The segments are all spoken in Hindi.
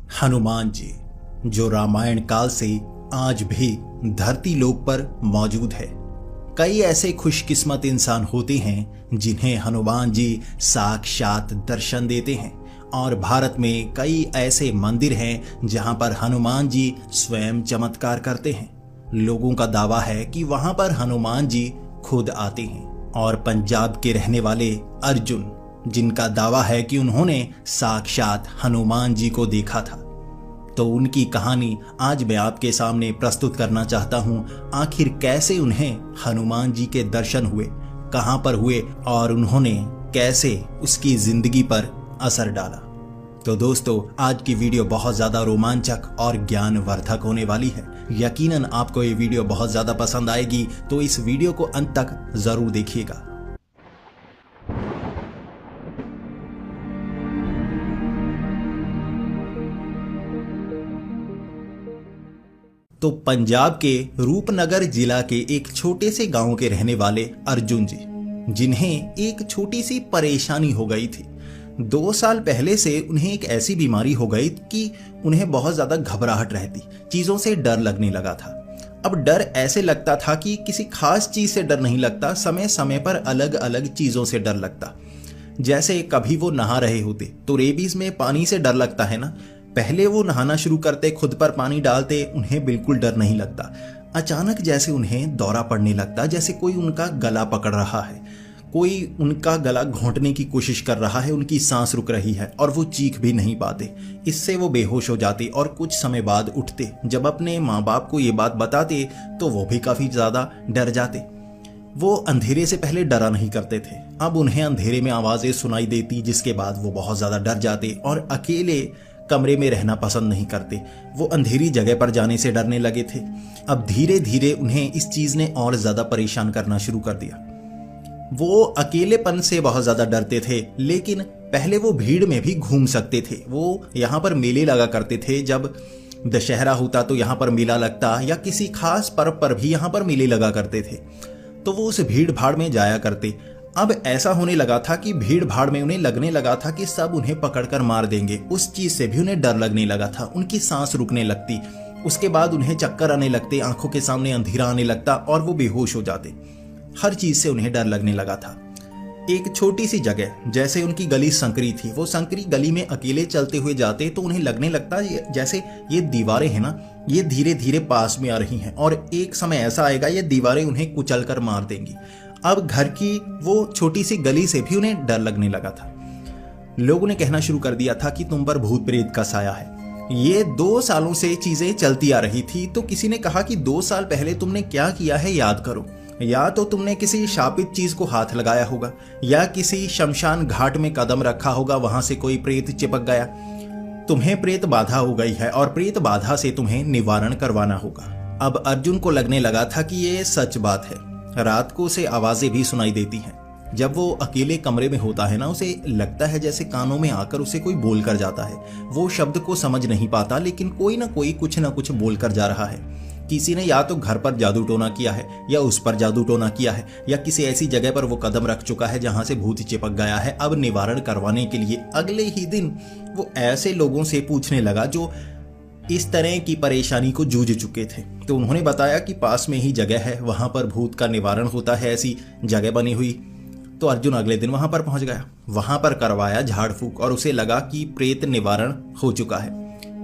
हनुमान जी, जो रामायण काल से आज भी धरती लोक पर मौजूद है। कई ऐसे खुशकिस्मत इंसान होते हैं जिन्हें हनुमान जी साक्षात दर्शन देते हैं, और भारत में कई ऐसे मंदिर हैं जहां पर हनुमान जी स्वयं चमत्कार करते हैं। लोगों का दावा है कि वहां पर हनुमान जी खुद आते हैं। और पंजाब के रहने वाले अर्जुन, जिनका दावा है कि उन्होंने साक्षात हनुमान जी को देखा था, तो उनकी कहानी आज मैं आपके सामने प्रस्तुत करना चाहता हूं। आखिर कैसे उन्हें हनुमान जी के दर्शन हुए, कहां पर हुए और उन्होंने कैसे उसकी जिंदगी पर असर डाला। तो दोस्तों, आज की वीडियो बहुत ज्यादा रोमांचक और ज्ञानवर्धक होने वाली है। यकीनन आपको ये वीडियो बहुत ज्यादा पसंद आएगी, तो इस वीडियो को अंत तक जरूर देखिएगा। तो पंजाब के रूपनगर जिला के एक छोटे से गांव के रहने वाले अर्जुन जी, जिन्हें एक छोटी सी परेशानी हो गई थी। 2 साल पहले से उन्हें एक ऐसी बीमारी हो गई कि उन्हें बहुत ज्यादा घबराहट रहती, चीजों से डर लगने लगा था। अब डर ऐसे लगता था कि किसी खास चीज से डर नहीं लगता, समय समय पर अलग अलग चीजों से डर लगता। जैसे कभी वो नहा रहे होते तो रेबीज में पानी से डर लगता है ना, पहले वो नहाना शुरू करते, खुद पर पानी डालते, उन्हें बिल्कुल डर नहीं लगता। अचानक जैसे उन्हें दौरा पड़ने लगता, जैसे कोई उनका गला पकड़ रहा है, कोई उनका गला घोंटने की कोशिश कर रहा है, उनकी सांस रुक रही है और वो चीख भी नहीं पाते। इससे वो बेहोश हो जाते और कुछ समय बाद उठते। जब अपने माँ बाप को ये बात बताते तो वो भी काफी ज्यादा डर जाते। वो अंधेरे से पहले डरा नहीं करते थे, अब उन्हें अंधेरे में आवाजें सुनाई देती, जिसके बाद वो बहुत ज्यादा डर जाते और अकेले कमरे में रहना पसंद नहीं करते। वो अंधेरी जगह पर जाने से डरने लगे थे। अब धीरे धीरे उन्हें इस चीज ने और ज्यादा परेशान करना शुरू कर दिया। वो अकेलेपन से बहुत ज्यादा डरते थे, लेकिन पहले वो भीड़ में भी घूम सकते थे। वो यहाँ पर मेले लगा करते थे, जब दशहरा होता तो यहाँ पर मेला लगता, या किसी खास पर्व पर भी यहाँ पर मेले लगा करते थे, तो वो उस भीड़ भाड़ में जाया करते। अब ऐसा होने लगा था कि भीड़ भाड़ में उन्हें लगने लगा था कि सब उन्हें पकड़कर मार देंगे। उस चीज से भी उन्हें डर लगने लगा था। उनकी सांस रुकने लगती, उसके बाद उन्हें चक्कर आने लगते, आंखों के सामने अंधेरा आने लगता और वो बेहोश हो जाते। हर चीज से उन्हें डर लगने लगा था। एक छोटी सी जगह, जैसे उनकी गली संकरी थी, वो संकरी गली में अकेले चलते हुए जाते तो उन्हें लगने लगता जैसे ये दीवारें हैं ना, ये धीरे धीरे पास में आ रही हैं और एक समय ऐसा आएगा ये दीवारें उन्हें कुचल कर मार देंगी। अब घर की वो छोटी सी गली से भी उन्हें डर लगने लगा था। लोगों ने कहना शुरू कर दिया था कि तुम पर भूत प्रेत का साया है। ये 2 सालों से चीजें चलती आ रही थी। तो किसी ने कहा कि 2 साल पहले तुमने क्या किया है याद करो। या तो तुमने किसी शापित चीज को हाथ लगाया होगा, या किसी शमशान घाट में कदम रखा होगा, वहां से कोई प्रेत चिपक गया, तुम्हें प्रेत बाधा हो गई है और प्रेत बाधा से तुम्हें निवारण करवाना होगा। अब अर्जुन को लगने लगा था कि ये सच बात है। रात को उसे आवाजें भी सुनाई देती हैं। जब वो अकेले कमरे में होता है ना, उसे लगता है जैसे कानों में आकर उसे कोई बोल कर जाता है। वो शब्द को समझ नहीं पाता, लेकिन कोई ना कोई कुछ ना कुछ बोल कर जा रहा है। किसी ने या तो घर पर जादू टोना किया है, या उस पर जादू टोना किया है, या किसी ऐसी जगह पर वो कदम रख चुका है जहां से भूत चिपक गया है। अब निवारण करवाने के लिए अगले ही दिन वो ऐसे लोगों से पूछने लगा जो इस तरह की परेशानी को जूझ चुके थे। तो उन्होंने बताया कि पास में ही जगह है, वहां पर भूत का निवारण होता है, ऐसी जगह बनी हुई। तो अर्जुन अगले दिन वहां पर पहुंच गया, वहां पर करवाया झाड़ फूक और उसे लगा कि प्रेत निवारण हो चुका है।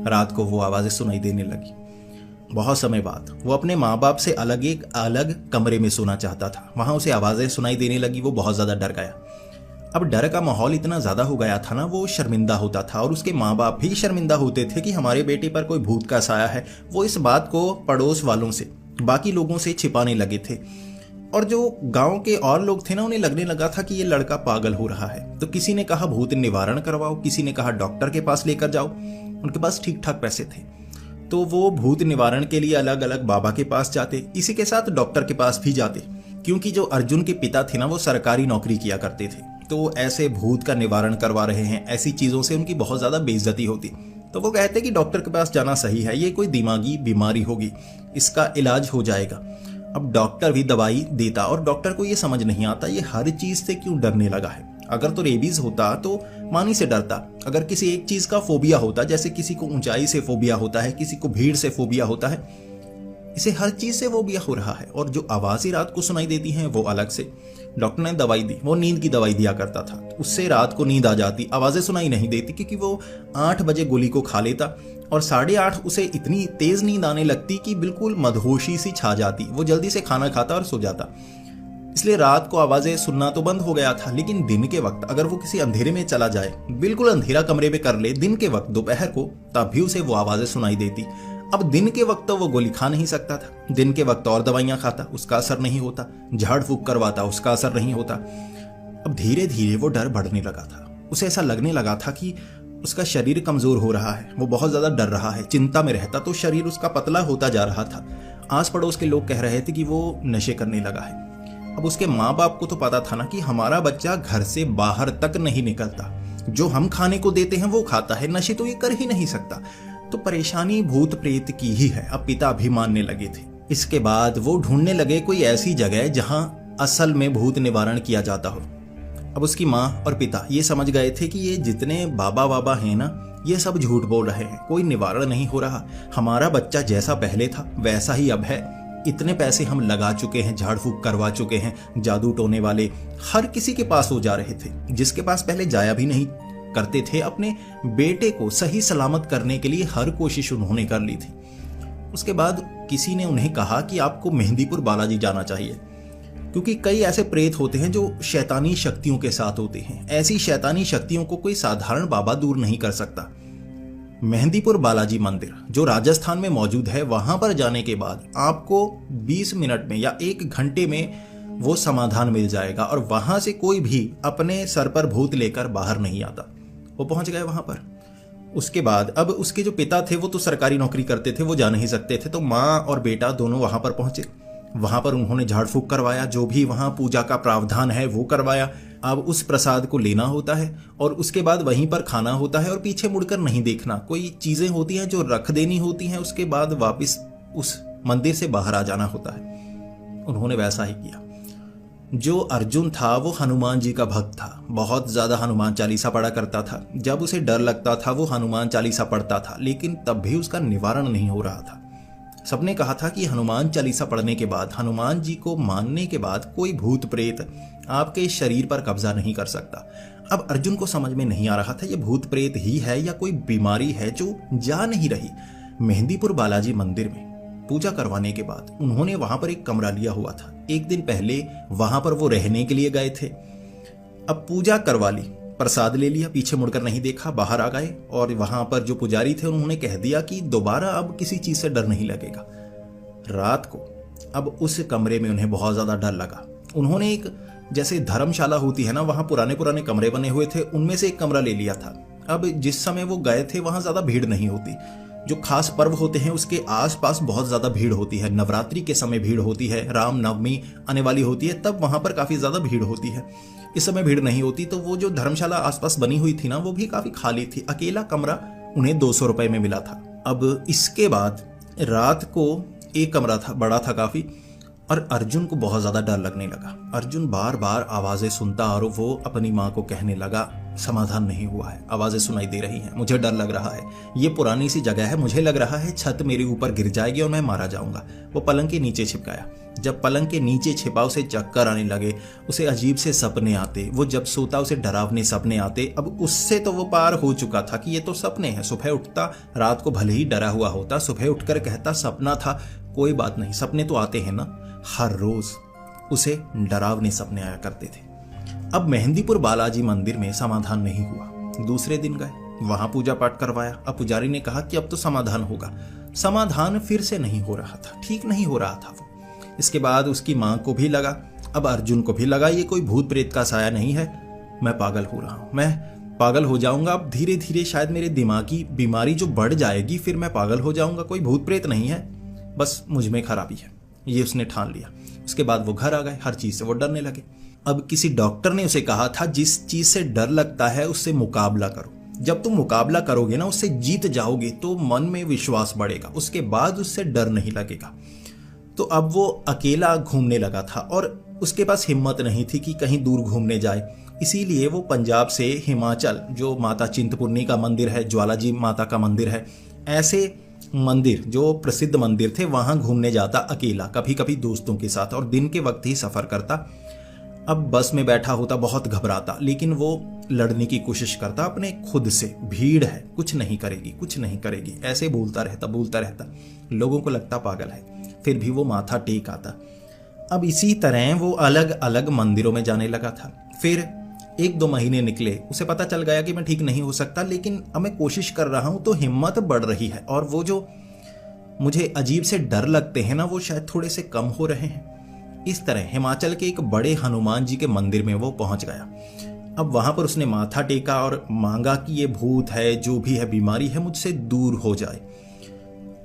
रात को वो आवाजें सुनाई देने लगी। बहुत समय बाद वो अपने माँ बाप से एक अलग कमरे में सोना चाहता था। वहां उसे आवाजें सुनाई देने लगी। वो बहुत ज्यादा डर गया। अब डर का माहौल इतना ज्यादा हो गया था ना, वो शर्मिंदा होता था और उसके माँ बाप भी शर्मिंदा होते थे कि हमारे बेटे पर कोई भूत का साया है। वो इस बात को पड़ोस वालों से, बाकी लोगों से छिपाने लगे थे। और जो गांव के और लोग थे ना, उन्हें लगने लगा था कि ये लड़का पागल हो रहा है। तो किसी ने कहा भूत निवारण करवाओ, किसी ने कहा डॉक्टर के पास लेकर जाओ। उनके पास ठीक ठाक पैसे थे, तो वो भूत निवारण के लिए अलग अलग बाबा के पास जाते, इसी के साथ डॉक्टर के पास भी जाते, क्योंकि जो अर्जुन के पिता थे ना, वो सरकारी नौकरी किया करते थे। तो ऐसे भूत का निवारण करवा रहे हैं, ऐसी चीजों से उनकी बहुत ज्यादा बेइज्जती होती। तो वो कहते कि डॉक्टर के पास जाना सही है, ये कोई दिमागी बीमारी होगी, इसका इलाज हो जाएगा। अब डॉक्टर भी दवाई देता और डॉक्टर को ये समझ नहीं आता ये हर चीज से क्यों डरने लगा है। अगर तो रेबीज होता तो पानी से डरता। अगर किसी एक चीज का फोबिया होता, जैसे किसी को ऊंचाई से फोबिया होता है, किसी को भीड़ से फोबिया होता है, इसे हर चीज से फोबिया हो रहा है। और जो आवाजें रात को सुनाई देती हैं वो अलग से। डॉक्टर ने दवाई दी, वो नींद की दवाई दिया करता था, उससे रात को नींद आ जाती, आवाजें सुनाई नहीं देती, क्योंकि वो 8 बजे गोली को खा लेता और 8:30 उसे इतनी तेज नींद आने लगती कि बिल्कुल मदहोशी सी छा जाती। वो जल्दी से खाना खाता और सो जाता। इसलिए रात को आवाजें सुनना तो बंद हो गया था। लेकिन दिन के वक्त अगर वो किसी अंधेरे में चला जाए, बिल्कुल अंधेरा कमरे में कर ले दिन के वक्त, दोपहर को, तब भी उसे वो आवाजें सुनाई देती। अब दिन के वक्त तो वो गोली खा नहीं सकता था। दिन के वक्त और दवाइयां खाता, उसका असर नहीं होता। झाड़ फूक करवाता, उसका असर नहीं होता। अब धीरे धीरे वो डर बढ़ने लगा था। उसे ऐसा लगने लगा था कि उसका शरीर कमजोर हो रहा है, वो बहुत ज्यादा डर रहा है, चिंता में रहता तो शरीर उसका पतला होता जा रहा था। आस पड़ोस के लोग कह रहे थे कि वो नशे करने लगा है। अब उसके माँ बाप को तो पता था ना कि हमारा बच्चा घर से बाहर तक नहीं निकलता, जो हम खाने को देते हैं वो खाता है, नशे तो ये कर ही नहीं सकता। तो परेशानी भूत प्रेत की ही है। अब पिता भी मानने लगे थे। इसके बाद वो ढूंढने लगे कोई ऐसी जगह जहां असल में भूत निवारण किया जाता हो। अब उसकी माँ और पिता ये समझ गए थे कि ये जितने बाबा बाबा हैं ना, ये सब झूठ बोल रहे हैं, कोई निवारण नहीं हो रहा। हमारा बच्चा जैसा पहले था वैसा ही अब है। इतने पैसे हम लगा चुके हैं, झाड़ फूक करवा चुके हैं, जादू टोने वाले हर किसी के पास वो जा रहे थे, जिसके पास पहले जाया भी नहीं करते थे। अपने बेटे को सही सलामत करने के लिए हर कोशिश उन्होंने कर ली थी। उसके बाद किसी ने उन्हें कहा कि आपको मेहंदीपुर बालाजी जाना चाहिए, क्योंकि कई ऐसे प्रेत होते हैं जो शैतानी शक्तियों के साथ होते हैं। ऐसी शैतानी शक्तियों को कोई साधारण बाबा दूर नहीं कर सकता। मेहंदीपुर बालाजी मंदिर जो राजस्थान में मौजूद है, वहां पर जाने के बाद आपको 20 मिनट में या 1 घंटे में वो समाधान मिल जाएगा और वहां से कोई भी अपने सर पर भूत लेकर बाहर नहीं आता। वो पहुंच गए वहां पर। उसके बाद अब उसके जो पिता थे वो तो सरकारी नौकरी करते थे, वो जा नहीं सकते थे, तो माँ और बेटा दोनों वहां पर पहुंचे। वहां पर उन्होंने झाड़ फूक करवाया, जो भी वहां पूजा का प्रावधान है वो करवाया। अब उस प्रसाद को लेना होता है और उसके बाद वहीं पर खाना होता है और पीछे मुड़कर नहीं देखना। कोई चीजें होती हैं जो रख देनी होती हैं, उसके बाद वापस उस मंदिर से बाहर आ जाना होता है। उन्होंने वैसा ही किया। जो अर्जुन था वो हनुमान जी का भक्त था, बहुत ज्यादा हनुमान चालीसा पढ़ा करता था। जब उसे डर लगता था वो हनुमान चालीसा पढ़ता था, लेकिन तब भी उसका निवारण नहीं हो रहा था। सबने कहा था कि हनुमान चालीसा पढ़ने के बाद, हनुमान जी को मानने के बाद कोई भूत प्रेत आपके शरीर पर कब्जा नहीं कर सकता। अब अर्जुन को समझ में नहीं आ रहा था ये भूत प्रेत ही है या कोई बीमारी है जो जा नहीं रही। मेहंदीपुर बालाजी मंदिर में पूजा करवाने के बाद उन्होंने वहां पर एक कमरा लिया हुआ था। एक दिन पहले वहां पर वो रहने के लिए गए थे। अब पूजा करवा ली, प्रसाद ले लिया, पीछे मुड़कर नहीं देखा, बाहर आ गए और वहां पर जो पुजारी थे उन्होंने कह दिया कि दोबारा अब किसी चीज से डर नहीं लगेगा। रात को अब उस कमरे में उन्हें बहुत ज्यादा डर लगा। उन्होंने एक, जैसे धर्मशाला होती है ना, वहां पुराने पुराने कमरे बने हुए थे, उनमें से एक कमरा ले लिया था। अब जिस समय वो गए थे वहां ज्यादा भीड़ नहीं होती। जो खास पर्व होते हैं उसके आसपास बहुत ज्यादा भीड़ होती है। नवरात्रि के समय भीड़ होती है, राम नवमी आने वाली होती है, तब वहां पर काफी ज्यादा भीड़ होती है। इस समय भीड़ नहीं होती। तो वो जो धर्मशाला आसपास बनी हुई थी ना, वो भी काफी खाली थी। अकेला कमरा उन्हें 200 रुपए में मिला था। अब इसके बाद रात को एक कमरा था, बड़ा था काफी, और अर्जुन को बहुत ज्यादा डर लगने लगा। अर्जुन बार बार आवाजें सुनता और वो अपनी माँ को कहने लगा, समाधान नहीं हुआ है, आवाजें सुनाई दे रही हैं, मुझे डर लग रहा है, ये पुरानी सी जगह है, मुझे लग रहा है छत मेरे ऊपर गिर जाएगी और मैं मारा जाऊंगा। वो पलंग के नीचे छिप गया। जब पलंग के नीचे छिपा उसे चक्कर आने लगे, उसे अजीब से सपने आते। वो जब सोता उसे डरावने सपने आते। अब उससे तो वो पार हो चुका था कि ये तो सपने हैं। सुबह उठता, रात को भले ही डरा हुआ होता, सुबह उठकर कहता सपना था, कोई बात नहीं, सपने तो आते हैं ना। हर रोज उसे डरावने सपने आया करते थे। अब मेहंदीपुर बालाजी मंदिर में समाधान नहीं हुआ। दूसरे दिन गए, वहां पूजा पाठ करवाया। अब पुजारी ने कहा कि अब तो समाधान होगा। समाधान फिर से नहीं हो रहा था, ठीक नहीं हो रहा था वो। इसके बाद उसकी मां को भी लगा, अब अर्जुन को भी लगा ये कोई भूत प्रेत का साया नहीं है, मैं पागल हो रहा हूं, मैं पागल हो जाऊंगा। अब धीरे धीरे शायद मेरे दिमाग की बीमारी जो बढ़ जाएगी, फिर मैं पागल हो जाऊंगा। कोई भूत प्रेत नहीं है, बस मुझ में खराबी है, ये उसने ठान लिया। उसके बाद वो घर आ गए, हर चीज से वो डरने लगे। अब किसी डॉक्टर ने उसे कहा था जिस चीज से डर लगता है उससे मुकाबला करो। जब तुम मुकाबला करोगे ना, उससे जीत जाओगे तो मन में विश्वास बढ़ेगा, उसके बाद उससे डर नहीं लगेगा। तो अब वो अकेला घूमने लगा था और उसके पास हिम्मत नहीं थी कि कहीं दूर घूमने जाए। इसीलिए वो पंजाब से हिमाचल, जो माता चिंतपूर्णी का मंदिर है, ज्वालाजी माता का मंदिर है, ऐसे मंदिर जो प्रसिद्ध मंदिर थे वहां घूमने जाता अकेला, कभी कभी दोस्तों के साथ, और दिन के वक्त ही सफर करता। अब बस में बैठा होता, बहुत घबराता, लेकिन वो लड़ने की कोशिश करता अपने खुद से। भीड़ है, कुछ नहीं करेगी, कुछ नहीं करेगी, ऐसे बोलता रहता। लोगों को लगता पागल है, फिर भी वो माथा टेक आता। अब इसी तरह वो अलग अलग मंदिरों में जाने लगा था। फिर 1-2 महीने निकले, उसे पता चल गया कि मैं ठीक नहीं हो सकता, लेकिन अब मैं कोशिश कर रहा हूं तो हिम्मत बढ़ रही है, और वो जो मुझे अजीब से डर लगते हैं ना, वो शायद थोड़े से कम हो रहे हैं। इस तरह हिमाचल के एक बड़े हनुमान जी के मंदिर में वो पहुंच गया। अब वहां पर उसने माथा टेका और मांगा कि ये भूत है, जो भी है, बीमारी है, मुझसे दूर हो जाए।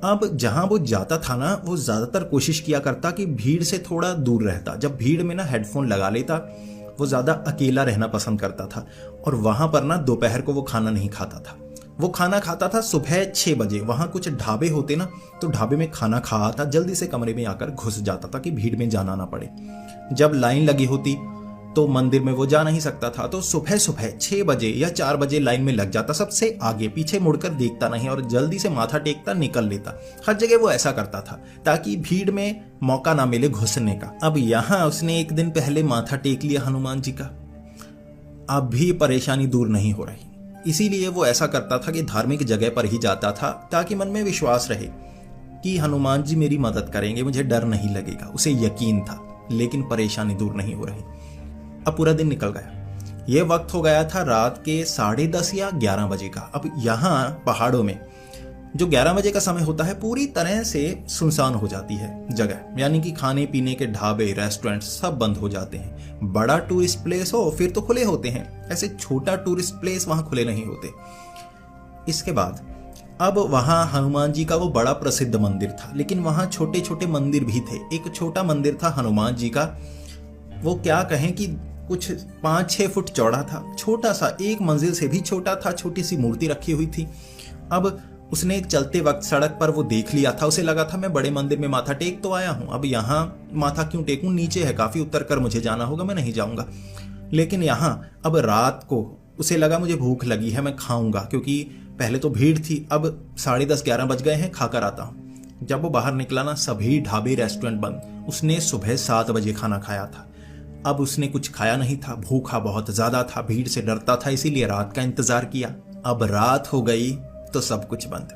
अब जहां वो जाता था ना, वो ज्यादातर कोशिश किया करता कि भीड़ से थोड़ा दूर रहता। जब भीड़ में ना हेडफोन लगा लेता, वो ज्यादा अकेला रहना पसंद करता था। और वहां पर ना दोपहर को वो खाना नहीं खाता था, वो खाना खाता था सुबह 6 बजे। वहां कुछ ढाबे होते ना, तो ढाबे में खाना खा आता, जल्दी से कमरे में आकर घुस जाता था कि भीड़ में जाना ना पड़े। जब लाइन लगी होती तो मंदिर में वो जा नहीं सकता था, तो सुबह 6 बजे या 4 बजे लाइन में लग जाता, सबसे आगे, पीछे मुड़कर देखता नहीं, और जल्दी से माथा टेकता निकल लेता। हर जगह वो ऐसा करता था ताकि भीड़ में मौका ना मिले घुसने का। अब यहां उसने एक दिन पहले माथा टेक लिया हनुमान जी का, अब भी परेशानी दूर नहीं हो रही। इसीलिए वो ऐसा करता था कि धार्मिक जगह पर ही जाता था, ताकि मन में विश्वास रहे कि हनुमान जी मेरी मदद करेंगे, मुझे डर नहीं लगेगा। उसे यकीन था, लेकिन परेशानी दूर नहीं हो रही। अब पूरा दिन निकल गया। यह वक्त हो गया था रात के 10:30 या 11 बजे का। अब यहाँ पहाड़ों में जो 11 बजे का समय होता है, पूरी तरह से सुनसान हो जाती है जगह, यानी कि खाने पीने के ढाबे, रेस्टोरेंट सब बंद हो जाते हैं। बड़ा टूरिस्ट प्लेस हो फिर तो खुले होते हैं, ऐसे छोटा टूरिस्ट प्लेस वहां खुले नहीं होते। इसके बाद अब वहां हनुमान जी का वो बड़ा प्रसिद्ध मंदिर था, लेकिन वहां छोटे छोटे मंदिर भी थे। एक छोटा मंदिर था हनुमान जी का, वो क्या कहें कि कुछ 5-6 फुट चौड़ा था, छोटा सा, एक मंजिल से भी छोटा था, छोटी सी मूर्ति रखी हुई थी। अब उसने चलते वक्त सड़क पर वो देख लिया था, उसे लगा था मैं बड़े मंदिर में माथा टेक तो आया हूं, अब यहाँ माथा क्यों टेकूं, नीचे है काफी, उतर कर मुझे जाना होगा, मैं नहीं जाऊंगा। लेकिन यहाँ अब रात को उसे लगा मुझे भूख लगी है, मैं खाऊंगा, क्योंकि पहले तो भीड़ थी, अब 10:30-11 बज गए हैं, खाकर आता हूं। जब वो बाहर निकला ना, सभी ढाबे रेस्टोरेंट बंद। उसने सुबह 7 बजे खाना खाया था, अब उसने कुछ खाया नहीं था, भूखा बहुत ज्यादा था, भीड़ से डरता था, इसीलिए रात का इंतजार किया। अब रात हो गई तो सब कुछ बंद,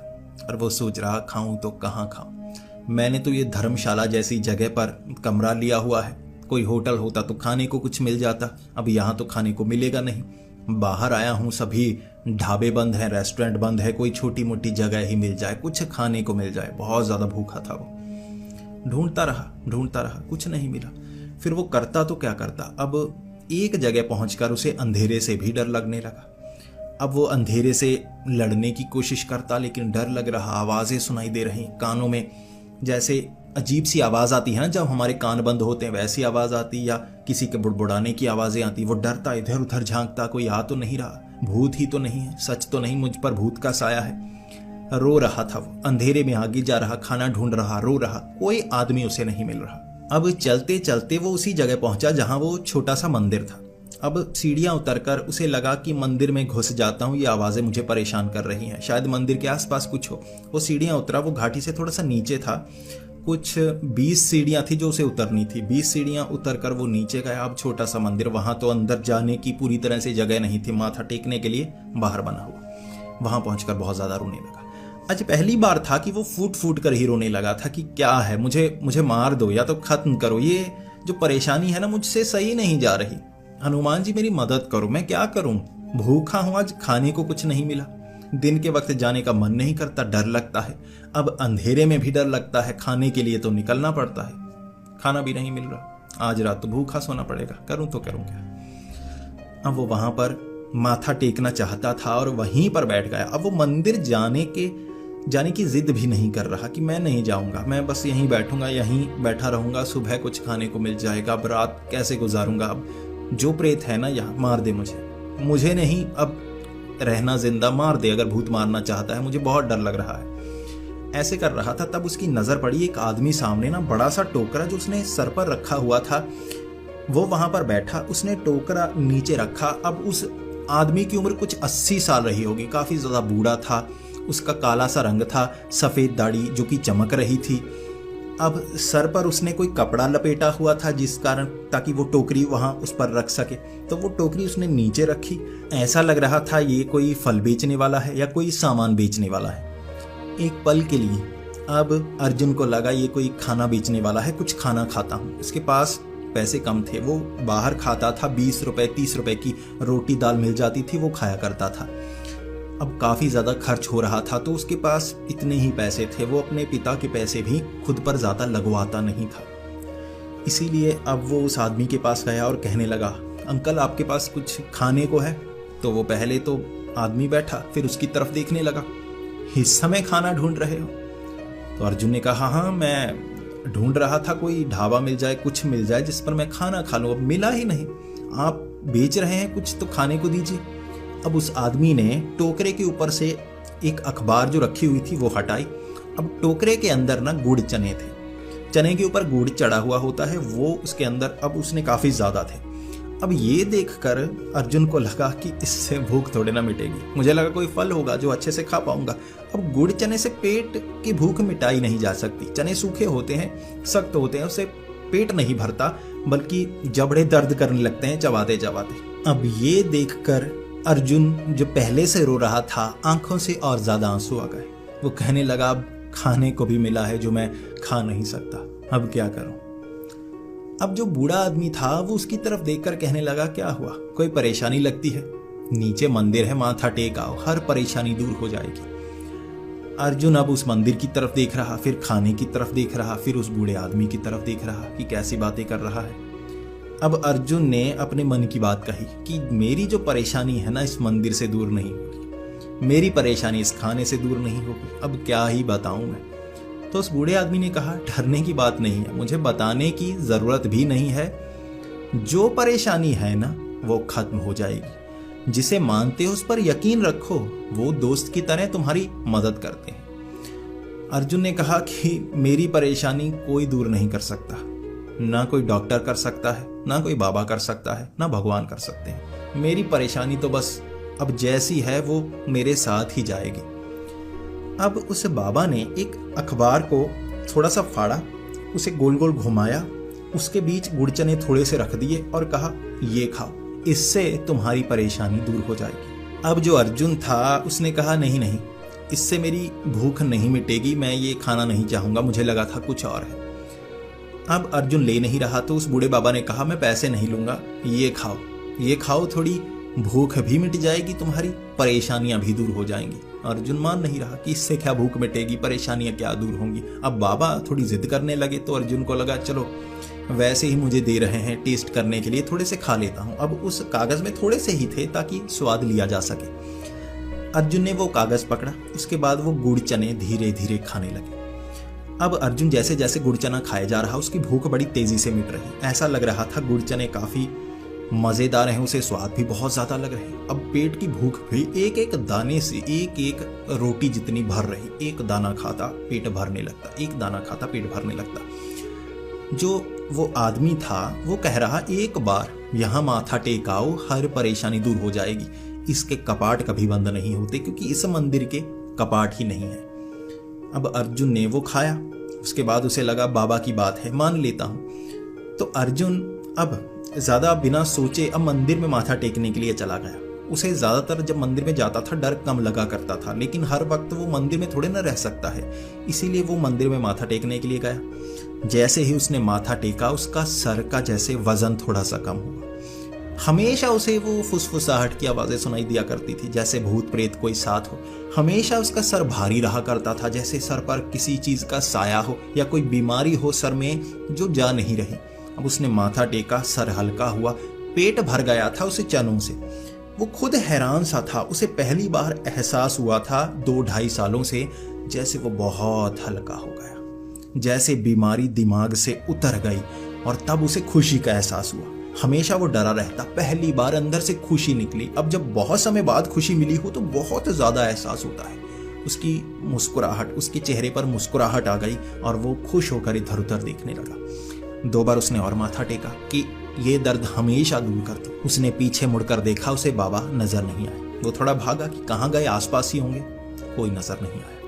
और वो सोच रहा खाऊं तो कहाँ खाऊं। मैंने तो ये धर्मशाला जैसी जगह पर कमरा लिया हुआ है, कोई होटल होता तो खाने को कुछ मिल जाता, अब यहाँ तो खाने को मिलेगा नहीं। बाहर आया हूँ, सभी ढाबे बंद हैं, रेस्टोरेंट बंद है, कोई छोटी मोटी जगह ही मिल जाए, कुछ खाने को मिल जाए। बहुत ज्यादा भूखा था वो, ढूंढता रहा, कुछ नहीं मिला। फिर वो करता तो क्या करता, अब एक जगह पहुंचकर उसे अंधेरे से भी डर लगने लगा। अब वो अंधेरे से लड़ने की कोशिश करता, लेकिन डर लग रहा, आवाजें सुनाई दे रही कानों में, जैसे अजीब सी आवाज आती है ना जब हमारे कान बंद होते हैं, वैसी आवाज आती, या किसी के बुड़बुड़ाने की आवाजें आती। वो डरता, इधर उधर झांकता, कोई आ तो नहीं रहा, भूत ही तो नहीं है, सच तो नहीं मुझ पर भूत का साया है। रो रहा था वो, अंधेरे में आगे जा रहा, खाना ढूंढ रहा, रो रहा, कोई आदमी उसे नहीं मिल रहा। अब चलते चलते वो उसी जगह पहुंचा जहां वो छोटा सा मंदिर था। अब सीढ़ियां उतरकर उसे लगा कि मंदिर में घुस जाता हूं, ये आवाजें मुझे परेशान कर रही हैं, शायद मंदिर के आसपास कुछ हो। वो सीढ़ियां उतरा, वो घाटी से थोड़ा सा नीचे था, कुछ 20 सीढ़ियां थी जो उसे उतरनी थी। 20 सीढ़ियां उतरकर वो नीचे गया। अब छोटा सा मंदिर, वहां तो अंदर जाने की पूरी तरह से जगह नहीं थी, माथा टेकने के लिए बाहर बना हुआ। वहां पहुंचकर बहुत ज्यादा रोने लगा। आज पहली बार था कि वो फूट फूट कर ही रोने लगा था कि क्या है, मुझे मार दो या तो खत्म करो, ये जो परेशानी है ना मुझसे सही नहीं जा रही। हनुमान जी मेरी मदद करो, मैं क्या करूं, भूखा हूं, आज खाने को कुछ नहीं मिला, दिन के वक्त जाने का मन नहीं करता, डर लगता है, अब अंधेरे में भी डर लगता है, खाने के लिए तो निकलना पड़ता है, खाना भी नहीं मिल रहा, आज रात तो भूखा सोना पड़ेगा, करूं तो करूं क्या। अब वो वहां पर माथा टेकना चाहता था और वहीं पर बैठ गया। अब वो मंदिर जाने की जिद भी नहीं कर रहा कि मैं नहीं जाऊंगा, मैं बस यहीं बैठूंगा, यहीं बैठा रहूंगा, सुबह कुछ खाने को मिल जाएगा, अब रात कैसे गुजारूंगा, अब जो प्रेत है ना यहाँ मार दे मुझे नहीं अब रहना जिंदा, मार दे अगर भूत मारना चाहता है, मुझे बहुत डर लग रहा है। ऐसे कर रहा था, तब उसकी नजर पड़ी एक आदमी सामने ना, बड़ा सा टोकरा जो उसने सर पर रखा हुआ था, वो वहां पर बैठा, उसने टोकरा नीचे रखा। अब उस आदमी की उम्र कुछ 80 साल रही होगी, काफी ज्यादा बूढ़ा था, उसका काला सा रंग था, सफेद दाढ़ी जो कि चमक रही थी। अब सर पर उसने कोई कपड़ा लपेटा हुआ था जिस कारण ताकि वो टोकरी वहां उस पर रख सके, तो वो टोकरी उसने नीचे रखी। ऐसा लग रहा था ये कोई फल बेचने वाला है या कोई सामान बेचने वाला है। एक पल के लिए अब अर्जुन को लगा ये कोई खाना बेचने वाला है, कुछ खाना खाता हूँ। उसके पास पैसे कम थे, वो बाहर खाता था, 20 रुपए 30 रुपए की रोटी दाल मिल जाती थी, वो खाया करता था। अब काफ़ी ज़्यादा खर्च हो रहा था तो उसके पास इतने ही पैसे थे, वो अपने पिता के पैसे भी खुद पर ज़्यादा लगवाता नहीं था। इसीलिए अब वो उस आदमी के पास गया और कहने लगा, अंकल आपके पास कुछ खाने को है? तो वो पहले तो आदमी बैठा, फिर उसकी तरफ देखने लगा, इस समय खाना ढूंढ रहे हो? तो अर्जुन ने कहा, हाँ मैं ढूंढ रहा था कोई ढाबा मिल जाए, कुछ मिल जाए जिस पर मैं खाना खा लूँ। अब मिला ही नहीं, आप बेच रहे हैं कुछ तो खाने को दीजिए। अब उस आदमी ने टोकरे के ऊपर से एक अखबार जो रखी हुई थी वो हटाई। अब टोकरे के अंदर ना गुड़ चने थे, चने के ऊपर गुड़ चढ़ा हुआ होता है, वो उसके अंदर अब उसने काफी ज्यादा थे। अब ये देखकर अर्जुन को लगा कि इससे भूख थोड़े ना मिटेगी, मुझे लगा कोई फल होगा जो अच्छे से खा पाऊंगा। अब गुड़ चने से पेट की भूख मिटाई नहीं जा सकती, चने सूखे होते हैं, सख्त होते हैं, उससे पेट नहीं भरता बल्कि जबड़े दर्द करने लगते हैं चबाते चबाते। अब ये देखकर अर्जुन जो पहले से रो रहा था, आंखों से और ज्यादा आंसू आ गए। वो कहने लगा, अब खाने को भी मिला है जो मैं खा नहीं सकता, अब क्या करूं? अब जो बूढ़ा आदमी था वो उसकी तरफ देखकर कहने लगा, क्या हुआ, कोई परेशानी लगती है? नीचे मंदिर है, माथा टेक आओ, हर परेशानी दूर हो जाएगी। अर्जुन अब उस मंदिर की तरफ देख रहा, फिर खाने की तरफ देख रहा, फिर उस बूढ़े आदमी की तरफ देख रहा कि कैसी बातें कर रहा है। अब अर्जुन ने अपने मन की बात कही कि मेरी जो परेशानी है ना इस मंदिर से दूर नहीं होगी, मेरी परेशानी इस खाने से दूर नहीं होगी, अब क्या ही बताऊं मैं। तो उस बूढ़े आदमी ने कहा, डरने की बात नहीं है, मुझे बताने की जरूरत भी नहीं है, जो परेशानी है ना वो खत्म हो जाएगी, जिसे मानते हो उस पर यकीन रखो, वो दोस्त की तरह तुम्हारी मदद करते हैं। अर्जुन ने कहा कि मेरी परेशानी कोई दूर नहीं कर सकता, ना कोई डॉक्टर कर सकता है, ना कोई बाबा कर सकता है, ना भगवान कर सकते हैं। मेरी परेशानी तो बस अब जैसी है वो मेरे साथ ही जाएगी। अब उस बाबा ने एक अखबार को थोड़ा सा फाड़ा, उसे गोल गोल घुमाया, उसके बीच गुड़ चने थोड़े से रख दिए और कहा, ये खाओ, इससे तुम्हारी परेशानी दूर हो जाएगी। अब जो अर्जुन था उसने कहा, नहीं नहीं, इससे मेरी भूख नहीं मिटेगी, मैं ये खाना नहीं चाहूंगा, मुझे लगा था कुछ और है। अब अर्जुन ले नहीं रहा तो उस बूढ़े बाबा ने कहा, मैं पैसे नहीं लूंगा, ये खाओ, ये खाओ, थोड़ी भूख भी मिट जाएगी, तुम्हारी परेशानियां भी दूर हो जाएंगी। अर्जुन मान नहीं रहा कि इससे क्या भूख मिटेगी, परेशानियां क्या दूर होंगी। अब बाबा थोड़ी जिद करने लगे तो अर्जुन को लगा, चलो वैसे ही मुझे दे रहे हैं टेस्ट करने के लिए, थोड़े से खा लेता हूं। अब उस कागज में थोड़े से ही थे ताकि स्वाद लिया जा सके। अर्जुन ने वो कागज पकड़ा, उसके बाद वो गुड़ चने धीरे धीरे खाने लगे। अब अर्जुन जैसे जैसे गुड़ चना खाए जा रहा, उसकी भूख बड़ी तेजी से मिट रही। ऐसा लग रहा था गुड़ चने काफी मजेदार हैं, उसे स्वाद भी बहुत ज्यादा लग रहे। अब पेट की भूख भी एक एक दाने से एक एक रोटी जितनी भर रही, एक दाना खाता पेट भरने लगता, एक दाना खाता पेट भरने लगता। जो वो आदमी था वो कह रहा, एक बार यहाँ माथा टेकाओ, हर परेशानी दूर हो जाएगी। इसके कपाट कभी बंद नहीं होते क्योंकि इस मंदिर के कपाट ही नहीं है। अब अर्जुन ने वो खाया, उसके बाद उसे लगा बाबा की बात है, मान लेता हूं। तो अर्जुन अब ज्यादा बिना सोचे अब मंदिर में माथा टेकने के लिए चला गया। उसे ज्यादातर जब मंदिर में जाता था डर कम लगा करता था, लेकिन हर वक्त वो मंदिर में थोड़े ना रह सकता है, इसीलिए वो मंदिर में माथा टेकने के लिए गया। जैसे ही उसने माथा टेका, उसका सर का जैसे वजन थोड़ा सा कम हुआ। हमेशा उसे वो फुसफुसाहट की आवाजें सुनाई दिया करती थी, जैसे भूत प्रेत कोई साथ हो। हमेशा उसका सर भारी रहा करता था, जैसे सर पर किसी चीज का साया हो या कोई बीमारी हो सर में जो जा नहीं रही। अब उसने माथा टेका, सर हल्का हुआ, पेट भर गया था उसे चनों से। वो खुद हैरान सा था, उसे पहली बार एहसास हुआ था 2-2.5 सालों से, जैसे वो बहुत हल्का हो गया, जैसे बीमारी दिमाग से उतर गई। और तब उसे खुशी का एहसास हुआ। हमेशा वो डरा रहता, पहली बार अंदर से खुशी निकली। अब जब बहुत समय बाद खुशी मिली हो तो बहुत ज्यादा एहसास होता है। उसकी मुस्कुराहट, उसके चेहरे पर मुस्कुराहट आ गई और वो खुश होकर इधर उधर देखने लगा। 2 बार उसने और माथा टेका कि ये दर्द हमेशा दूर कर दो। उसने पीछे मुड़कर देखा, उसे बाबा नजर नहीं आए। वो थोड़ा भागा कि कहाँ गए, आसपास ही होंगे। कोई नजर नहीं आया।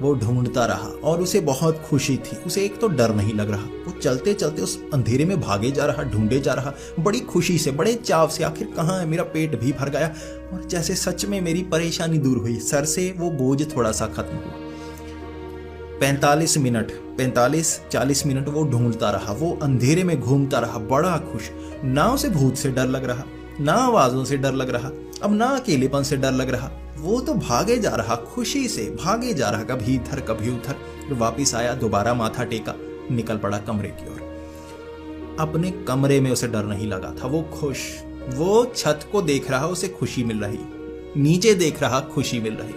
वो ढूंढता रहा और उसे बहुत खुशी थी। उसे एक तो डर नहीं लग रहा। वो चलते चलते उस अंधेरे में भागे जा रहा, ढूंढे जा रहा, बड़ी खुशी से, बड़े चाव से। आखिर कहाँ है, मेरा पेट भी भर गया और जैसे सच में मेरी परेशानी दूर हुई। सर से वो बोझ थोड़ा सा खत्म हुआ। 40 मिनट वो ढूंढता रहा। वो अंधेरे में घूमता रहा, बड़ा खुश। ना उसे भूत से डर लग रहा, ना आवाजों से डर लग रहा, अब ना अकेलेपन से डर लग रहा। वो तो भागे जा रहा, खुशी से भागे जा रहा, कभी इधर कभी उधर। वापिस आया, दोबारा माथा टेका, निकल पड़ा कमरे की ओर। अपने कमरे में उसे डर नहीं लगा था। वो खुश, वो छत को देख रहा, उसे खुशी मिल रही। नीचे देख रहा, खुशी मिल रही।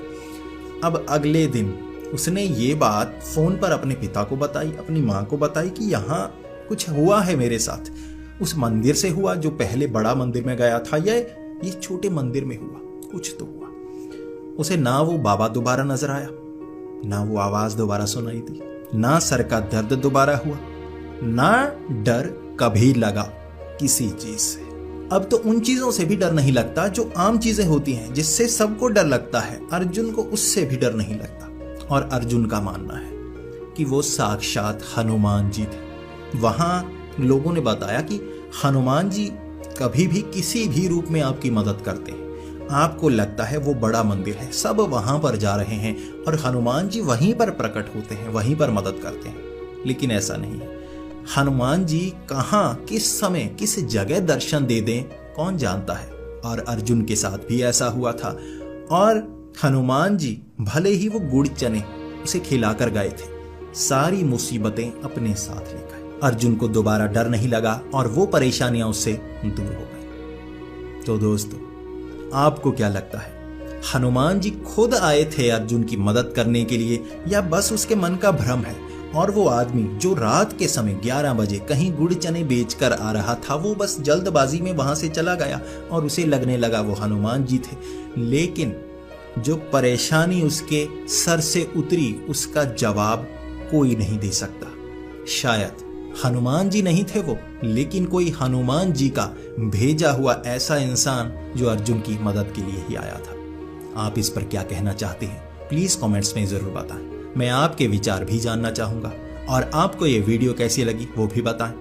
अब अगले दिन उसने ये बात फोन पर अपने पिता को बताई, अपनी माँ को बताई कि यहाँ कुछ हुआ है मेरे साथ। उस मंदिर से हुआ जो पहले बड़ा मंदिर में गया था, या ये छोटे मंदिर में हुआ, कुछ तो हुआ। उसे ना वो बाबा दोबारा नजर आया, ना वो आवाज दोबारा सुनाई दी, ना सर का दर्द दोबारा हुआ, ना डर कभी लगा किसी चीज से। अब तो उन चीजों से भी डर नहीं लगता जो आम चीजें होती हैं, जिससे सबको डर लगता है। अर्जुन को उससे भी डर नहीं लगता। और अर्जुन का मानना है कि वो साक्षात हनुमान जी थे। वहां लोगों ने बताया कि हनुमान जी कभी भी किसी भी रूप में आपकी मदद करते हैं। आपको लगता है वो बड़ा मंदिर है, सब वहां पर जा रहे हैं और हनुमान जी वहीं पर प्रकट होते हैं, वहीं पर मदद करते हैं। लेकिन ऐसा नहीं है। हनुमान जी कहां, किस समय, किस जगह दर्शन दे दें, कौन जानता है। और अर्जुन के साथ भी ऐसा हुआ था। और हनुमान जी भले ही वो गुड़ चने उसे खिलाकर गए थे, सारी मुसीबतें अपने साथ ले गए। अर्जुन को दोबारा डर नहीं लगा और वो परेशानियां उससे दूर हो गई। तो दोस्तों, आपको क्या लगता है, हनुमान जी खुद आए थे अर्जुन की मदद करने के लिए, या बस उसके मन का भ्रम है? और वो आदमी जो रात के समय 11 बजे कहीं गुड़ चने बेचकर आ रहा था, वो बस जल्दबाजी में वहां से चला गया और उसे लगने लगा वो हनुमान जी थे। लेकिन जो परेशानी उसके सर से उतरी, उसका जवाब कोई नहीं दे सकता। शायद हनुमान जी नहीं थे वो, लेकिन कोई हनुमान जी का भेजा हुआ ऐसा इंसान जो अर्जुन की मदद के लिए ही आया था। आप इस पर क्या कहना चाहते हैं, प्लीज कमेंट्स में जरूर बताएं। मैं आपके विचार भी जानना चाहूंगा। और आपको ये वीडियो कैसी लगी वो भी बताएं।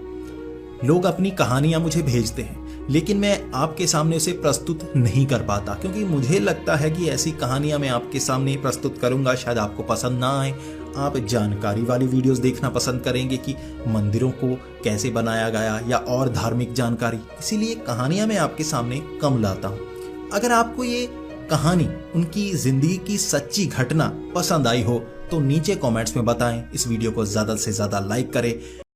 लोग अपनी कहानियां मुझे भेजते हैं, लेकिन मैं आपके सामने उसे प्रस्तुत नहीं कर पाता, क्योंकि मुझे लगता है कि ऐसी कहानियां मैं आपके सामने प्रस्तुत करूंगा, शायद आपको पसंद ना आए। आप जानकारी वाली वीडियोस देखना पसंद करेंगे कि मंदिरों को कैसे बनाया गया, या और धार्मिक जानकारी। इसीलिए कहानियां मैं आपके सामने कम लाता हूं। अगर आपको ये कहानी, उनकी जिंदगी की सच्ची घटना पसंद आई हो तो नीचे कमेंट्स में बताएं। इस वीडियो को ज्यादा से ज्यादा लाइक करें।